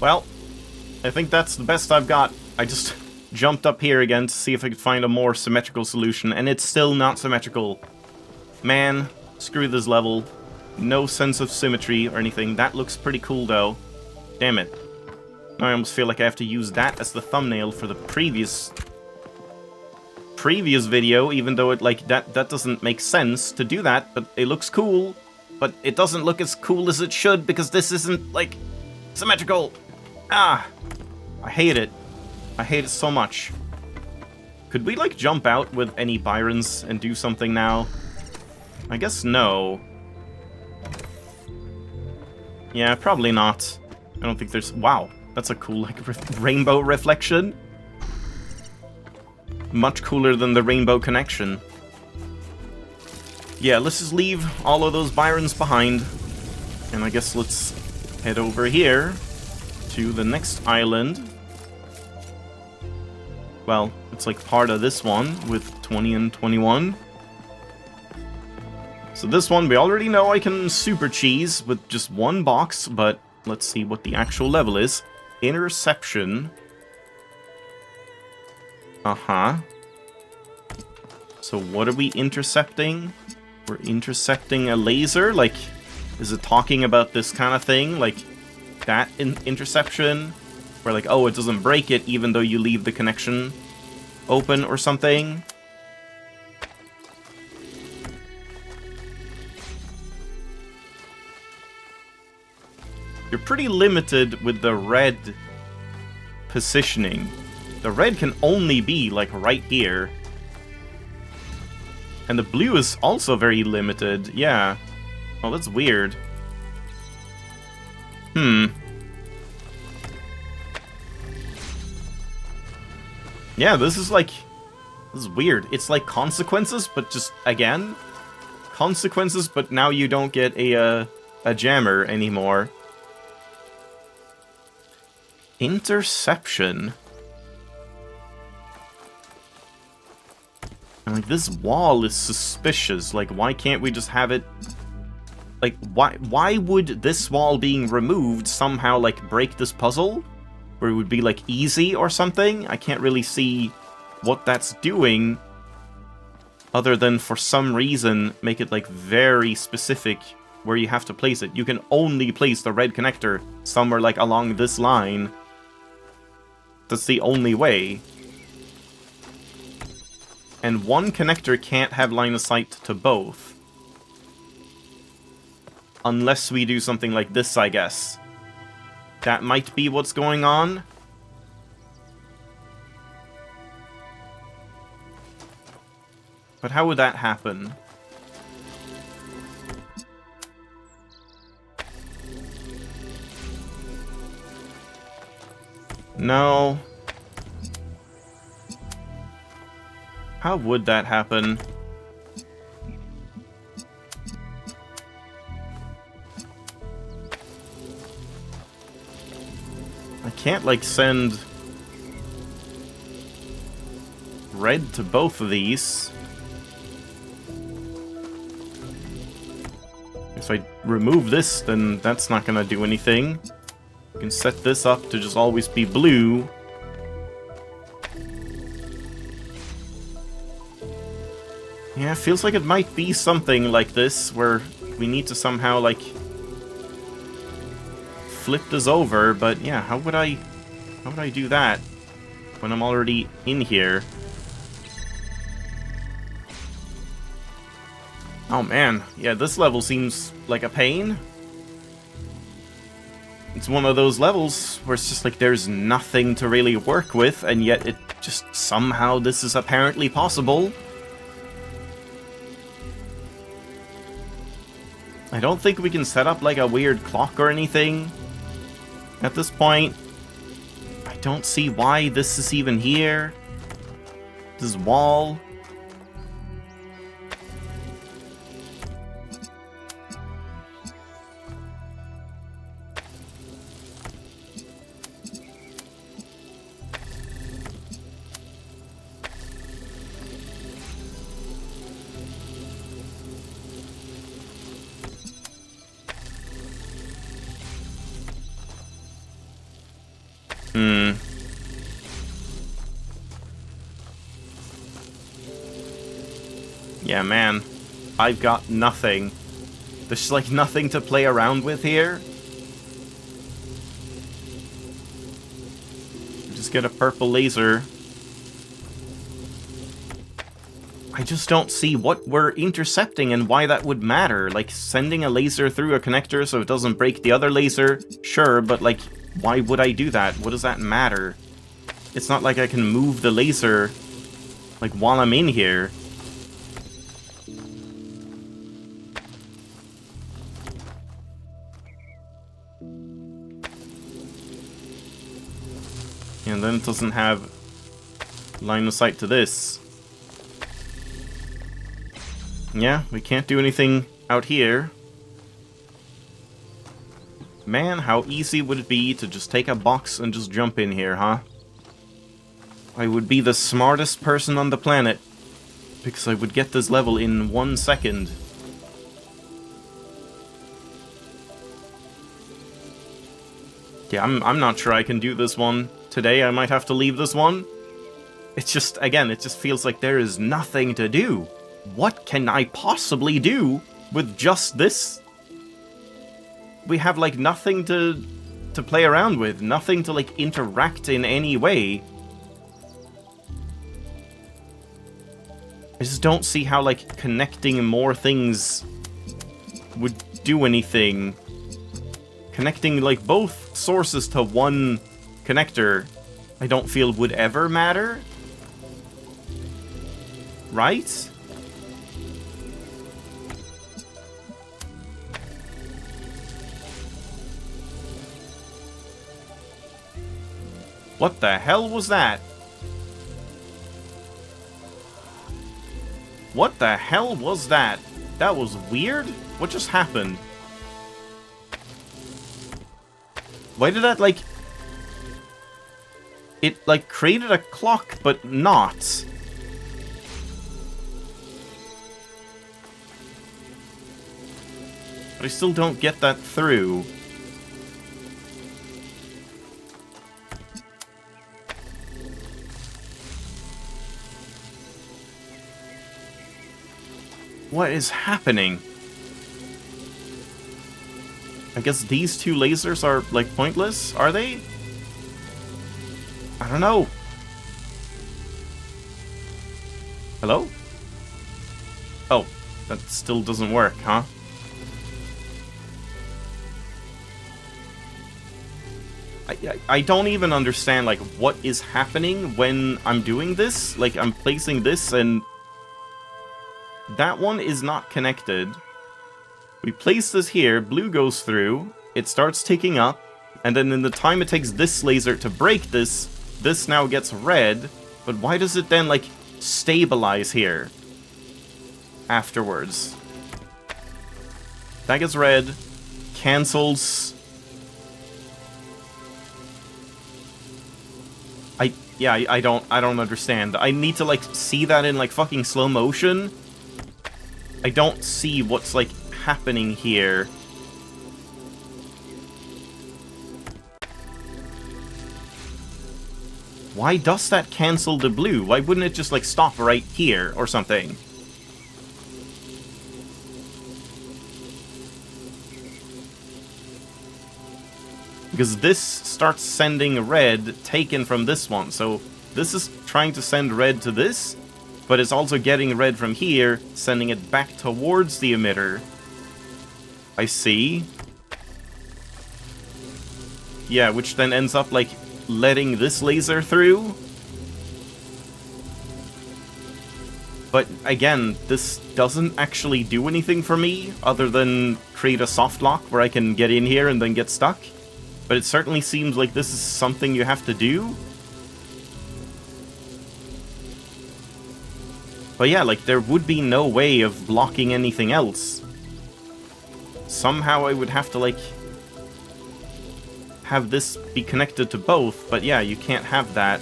Well, I think that's the best I've got. I just jumped up here again to see if I could find a more symmetrical solution, and it's still not symmetrical. Man, screw this level. No sense of symmetry or anything. That looks pretty cool, though. Damn it. Now I almost feel like I have to use that as the thumbnail for the previous video, even though it, like, that doesn't make sense to do that, but it looks cool. But it doesn't look as cool as it should, because this isn't, like, symmetrical. Ah! I hate it. I hate it so much. Could we, like, jump out with any Byrons and do something now? I guess no. Yeah, probably not. I don't think there's... Wow, that's a cool, like, rainbow reflection. Much cooler than the rainbow connection. Yeah, let's just leave all of those Byrons behind. And I guess let's head over here to the next island. Well, it's like part of this one with 20 and 21. So this one, we already know I can super cheese with just one box, but let's see what the actual level is. Interception. Uh-huh. So what are we intercepting? We're intercepting a laser? Like, is it talking about this kind of thing? Like, that interception? Where like, oh, it doesn't break it even though you leave the connection open or something? You're pretty limited with the red positioning. The red can only be, like, right here. And the blue is also very limited, yeah. Oh, that's weird. Yeah, this is weird. It's like consequences, but just, again, consequences, but now you don't get a jammer anymore. Interception. And, like, this wall is suspicious. Like, why can't we just have it... Like, why would this wall being removed somehow, like, break this puzzle? Where it would be, like, easy or something? I can't really see what that's doing. Other than, for some reason, make it, like, very specific where you have to place it. You can only place the red connector somewhere, like, along this line. That's the only way. And one connector can't have line of sight to both. Unless we do something like this, I guess. That might be what's going on. But how would that happen? No. How would that happen? I can't, like, send red to both of these. If I remove this, then that's not gonna do anything. You can set this up to just always be blue. Yeah, it feels like it might be something like this, where we need to somehow, like, flip this over, but yeah, how would I do that when I'm already in here? Oh man, yeah, this level seems like a pain. It's one of those levels where it's just like there's nothing to really work with, and yet it just somehow this is apparently possible. I don't think we can set up like a weird clock or anything at this point. I don't see why this is even here. This wall. Yeah, man. I've got nothing. There's like nothing to play around with here. Just get a purple laser. I just don't see what we're intercepting and why that would matter. Like, sending a laser through a connector so it doesn't break the other laser, sure, but like, why would I do that? What does that matter? It's not like I can move the laser, like, while I'm in here. And then it doesn't have line of sight to this. Yeah, we can't do anything out here. Man, how easy would it be to just take a box and just jump in here, huh? I would be the smartest person on the planet, because I would get this level in 1 second. Yeah, I'm not sure I can do this one today. I might have to leave this one. It's just, again, it just feels like there is nothing to do. What can I possibly do with just this? We have, like, nothing to play around with. Nothing to, like, interact in any way. I just don't see how, like, connecting more things would do anything. Connecting, like, both sources to one connector, I don't feel would ever matter. Right? What the hell was that? What the hell was that? That was weird? What just happened? Why did that, like... It, like, created a clock, but not. But I still don't get that through. What is happening? I guess these two lasers are, like, pointless? Are they? I don't know. Hello? Oh, that still doesn't work, huh? I don't even understand, like, what is happening when I'm doing this. Like, I'm placing this and... that one is not connected. We place this here, blue goes through, it starts ticking up, and then in the time it takes this laser to break this, this now gets red, but why does it then, like, stabilize here afterwards? That gets red, cancels. I don't understand. I need to, like, see that in, like, fucking slow motion. I don't see what's, like, happening here. Why does that cancel the blue? Why wouldn't it just, like, stop right here or something? Because this starts sending red taken from this one, so this is trying to send red to this, but it's also getting red from here, sending it back towards the emitter. I see. Yeah, which then ends up, like, letting this laser through. But again, this doesn't actually do anything for me, other than create a soft lock where I can get in here and then get stuck. But it certainly seems like this is something you have to do. But yeah, like, there would be no way of blocking anything else. Somehow I would have to, like, have this be connected to both, but yeah, you can't have that.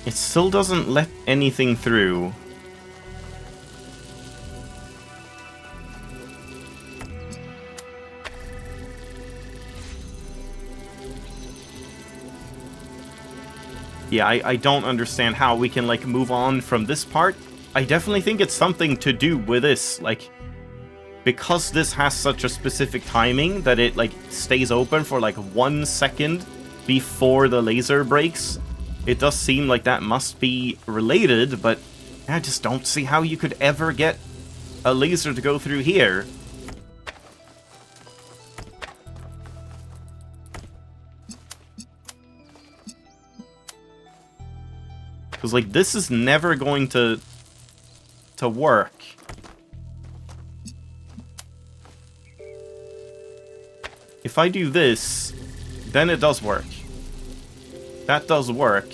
It still doesn't let anything through. Yeah, I don't understand how we can, like, move on from this part. I definitely think it's something to do with this, like, because this has such a specific timing that it, like, stays open for, like, 1 second before the laser breaks. It does seem like that must be related, but I just don't see how you could ever get a laser to go through here. Because, like, this is never going to work. If I do this, then it does work. That does work.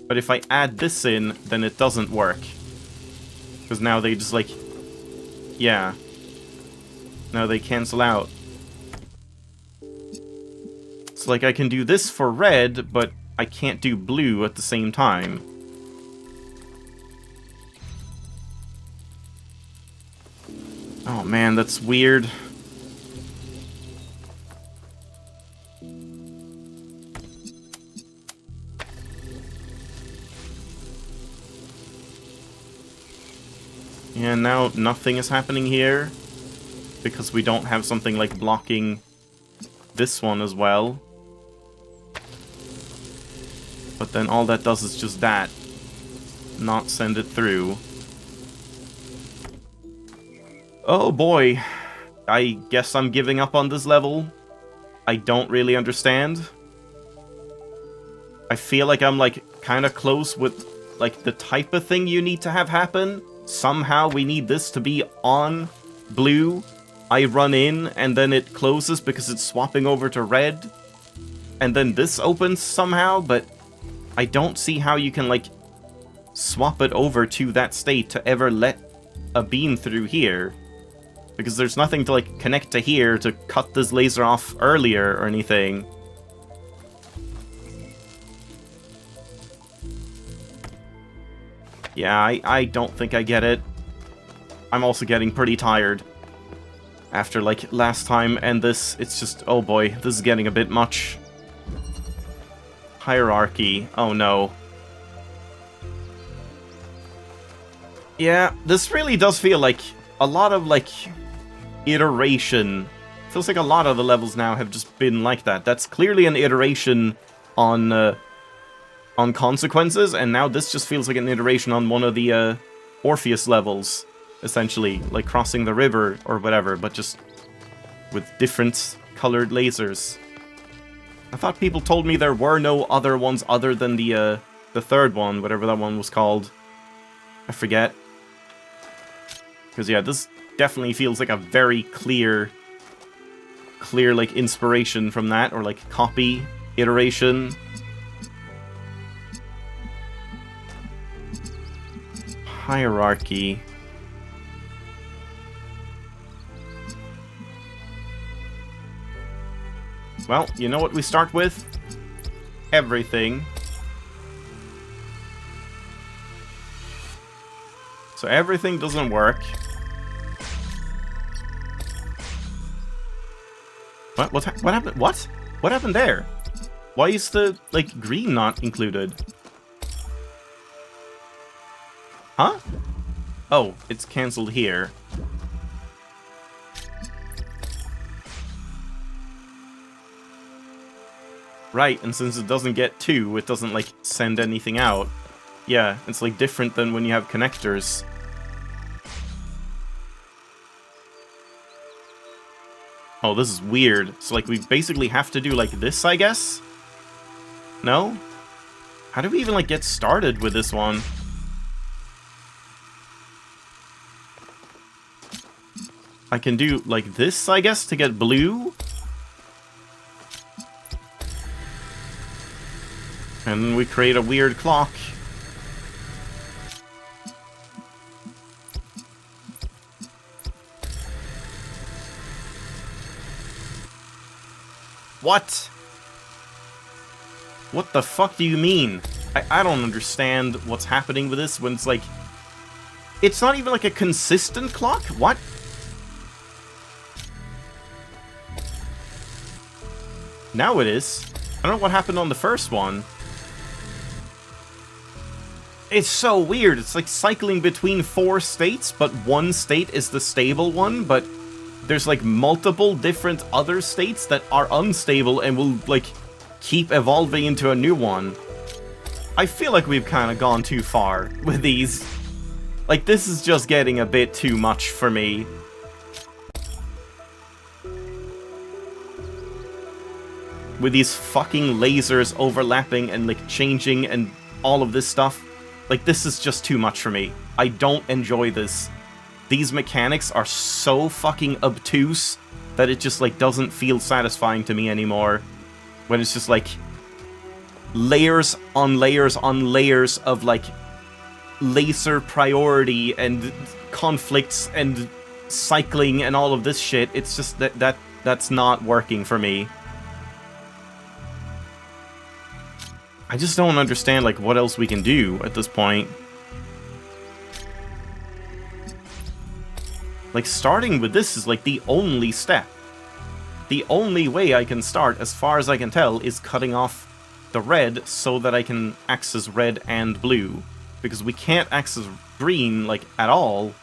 But if I add this in, then it doesn't work. Because now they just, like... Yeah. Now they cancel out. So, like, I can do this for red, but I can't do blue at the same time. Oh man, that's weird. Yeah, now nothing is happening here. Because we don't have something, like, blocking this one as well. But then all that does is just that. Not send it through. Oh boy. I guess I'm giving up on this level. I don't really understand. I feel like I'm, like, kind of close with, like, the type of thing you need to have happen. Somehow we need this to be on blue. I run in, and then it closes because it's swapping over to red. And then this opens somehow, but I don't see how you can, like, swap it over to that state to ever let a beam through here. Because there's nothing to, like, connect to here to cut this laser off earlier or anything. Yeah, I don't think I get it. I'm also getting pretty tired. After, like, last time and this, it's just, oh boy, this is getting a bit much. Hierarchy. Oh no. Yeah, this really does feel like a lot of, like, iteration. Feels like a lot of the levels now have just been like that. That's clearly an iteration on Consequences, and now this just feels like an iteration on one of the Orpheus levels, essentially, like crossing the river or whatever, but just with different colored lasers. I thought people told me there were no other ones other than the third one, whatever that one was called. I forget. Because, yeah, this definitely feels like a very clear, like, inspiration from that, or, like, copy, iteration. Hierarchy. Well, you know what we start with? Everything. So everything doesn't work. What happened? What? What happened there? Why is the, like, green not included? Huh? Oh, it's cancelled here. Right, and since it doesn't get 2, it doesn't, like, send anything out. Yeah, it's, like, different than when you have connectors. Oh, this is weird. So, like, we basically have to do, like, this, I guess? No? How do we even, like, get started with this one? I can do, like, this, I guess, to get blue? And then we create a weird clock. What? What the fuck do you mean? I don't understand what's happening with this when it's like... It's not even like a consistent clock? What? Now it is. I don't know what happened on the first one. It's so weird. It's like cycling between 4 states, but one state is the stable one, but there's like multiple different other states that are unstable and will like keep evolving into a new one. I feel like we've kind of gone too far with these. Like, this is just getting a bit too much for me. With these fucking lasers overlapping and like changing and all of this stuff. Like, this is just too much for me. I don't enjoy this. These mechanics are so fucking obtuse that it just like doesn't feel satisfying to me anymore. When it's just like layers on layers on layers of like laser priority and conflicts and cycling and all of this shit. It's just that's not working for me. I just don't understand like what else we can do at this point. Like, starting with this is like the only step. The only way I can start, as far as I can tell, is cutting off the red so that I can access red and blue. Because we can't access green, like, at all.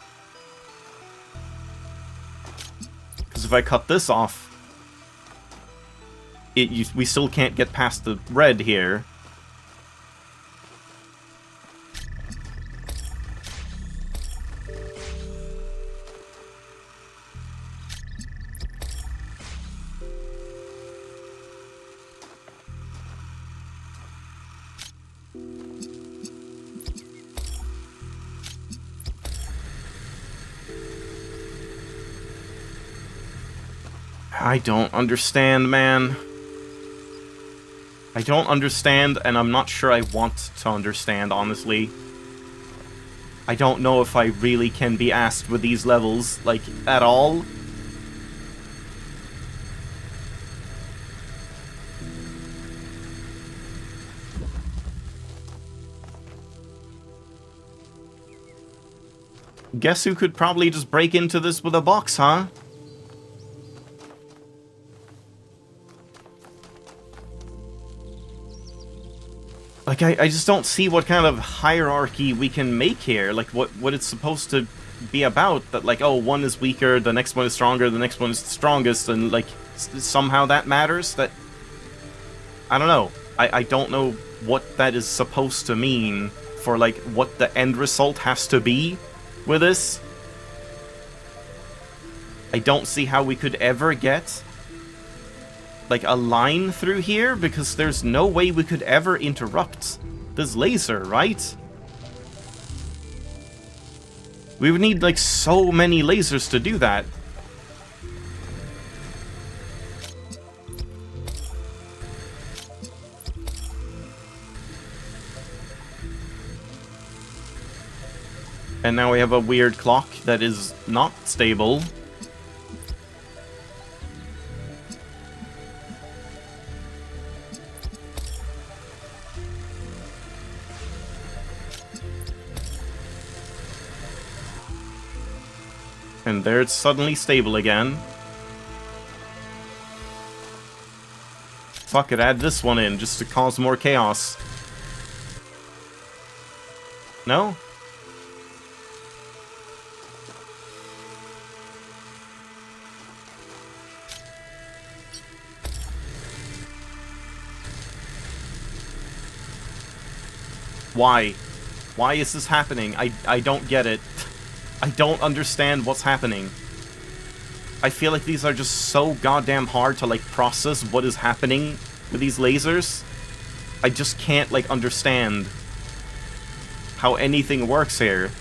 Because if I cut this off, we still can't get past the red here. I don't understand, man. I don't understand, and I'm not sure I want to understand, honestly. I don't know if I really can be asked with these levels, like, at all. Guess who could probably just break into this with a box, huh? Like, I just don't see what kind of hierarchy we can make here. Like, what it's supposed to be about. That, like, oh, one is weaker, the next one is stronger, the next one is the strongest, and, like, somehow that matters? That... I don't know. I don't know what that is supposed to mean for, like, what the end result has to be with this. I don't see how we could ever get like a line through here, because there's no way we could ever interrupt this laser, right? We would need like so many lasers to do that. And now we have a weird clock that is not stable. And there it's suddenly stable again. Fuck it, add this one in just to cause more chaos. No? Why? Why is this happening? I don't get it. I don't understand what's happening. I feel like these are just so goddamn hard to, like, process what is happening with these lasers. I just can't, like, understand how anything works here.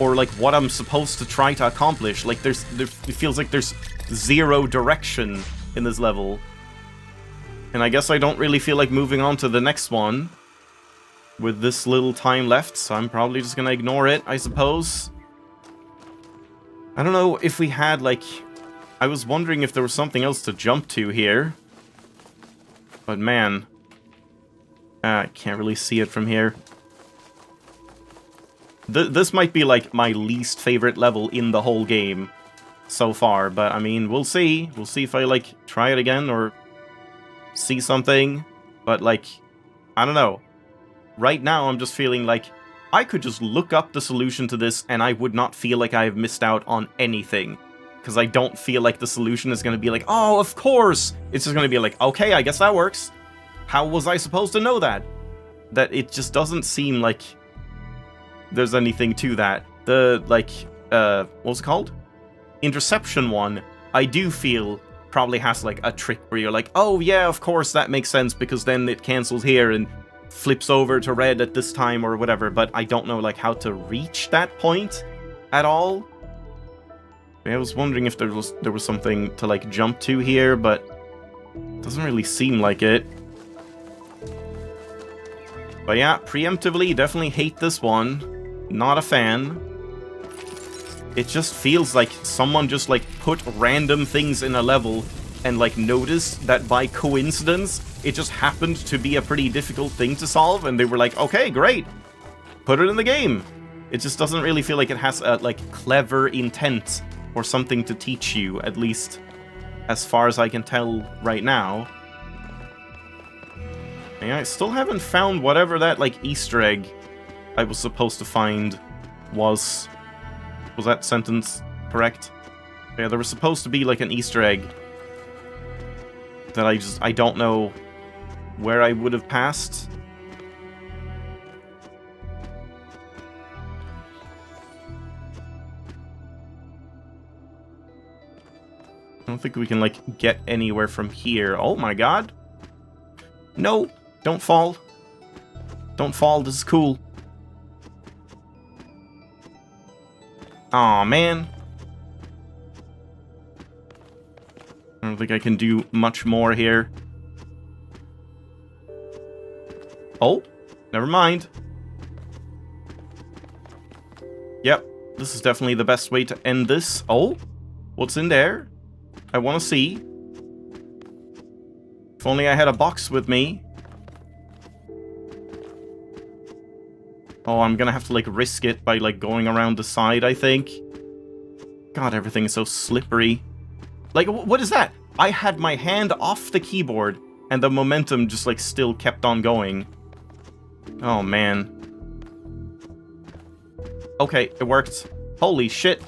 Or, like, what I'm supposed to try to accomplish. Like, it feels like there's zero direction in this level. And I guess I don't really feel like moving on to the next one with this little time left, so I'm probably just gonna ignore it, I suppose. I don't know if we had, like... I was wondering if there was something else to jump to here. But man, I can't really see it from here. This might be like my least favorite level in the whole game so far, but I mean, we'll see. We'll see if I like try it again or see something. But like, I don't know. Right now, I'm just feeling like I could just look up the solution to this and I would not feel like I've missed out on anything. Because I don't feel like the solution is going to be like, oh, of course! It's just going to be like, okay, I guess that works. How was I supposed to know that? That it just doesn't seem like there's anything to that. The, like, what's it called? Interception one, I do feel probably has like a trick where you're like, oh yeah, of course, that makes sense, because then it cancels here and flips over to red at this time or whatever, but I don't know like how to reach that point at all. I was wondering if there was something to like jump to here, but it doesn't really seem like it. But yeah, preemptively, definitely hate this one. Not a fan. It just feels like someone just like put random things in a level and like noticed that by coincidence it just happened to be a pretty difficult thing to solve, and they were like, okay, great, put it in the game. It just doesn't really feel like it has a like clever intent or something to teach you, at least as far as I can tell right now. Yeah, I still haven't found whatever that like Easter egg I was supposed to find was. Was that sentence correct? Yeah, there was supposed to be like an Easter egg that I don't know where I would have passed. I don't think we can like get anywhere from here. Oh my god. No, don't fall. Don't fall, this is cool. Aw, man. I don't think I can do much more here. Oh, never mind. Yep, this is definitely the best way to end this. Oh, what's in there? I want to see. If only I had a box with me. Oh, I'm gonna have to, like, risk it by, like, going around the side, I think. God, everything is so slippery. Like, what is that? I had my hand off the keyboard, and the momentum just, like, still kept on going. Oh, man. Okay, it worked. Holy shit.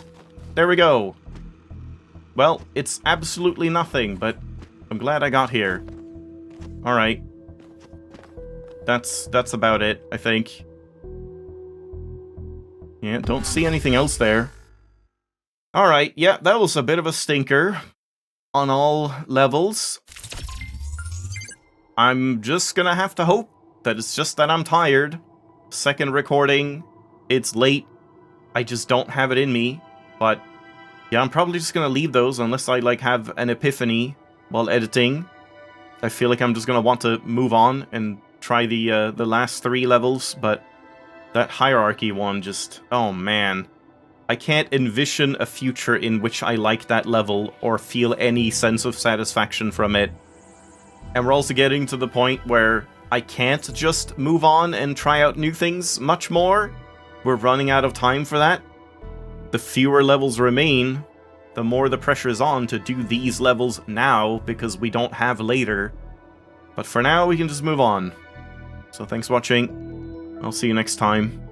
There we go. Well, it's absolutely nothing, but I'm glad I got here. Alright. That's about it, I think. Yeah, don't see anything else there. Alright, yeah, that was a bit of a stinker on all levels. I'm just gonna have to hope that it's just that I'm tired. Second recording, it's late, I just don't have it in me, but yeah, I'm probably just gonna leave those unless I, like, have an epiphany while editing. I feel like I'm just gonna want to move on and try the last 3 levels, but that hierarchy one just... oh man. I can't envision a future in which I like that level or feel any sense of satisfaction from it. And we're also getting to the point where I can't just move on and try out new things much more. We're running out of time for that. The fewer levels remain, the more the pressure is on to do these levels now because we don't have later. But for now, we can just move on. So thanks for watching. I'll see you next time.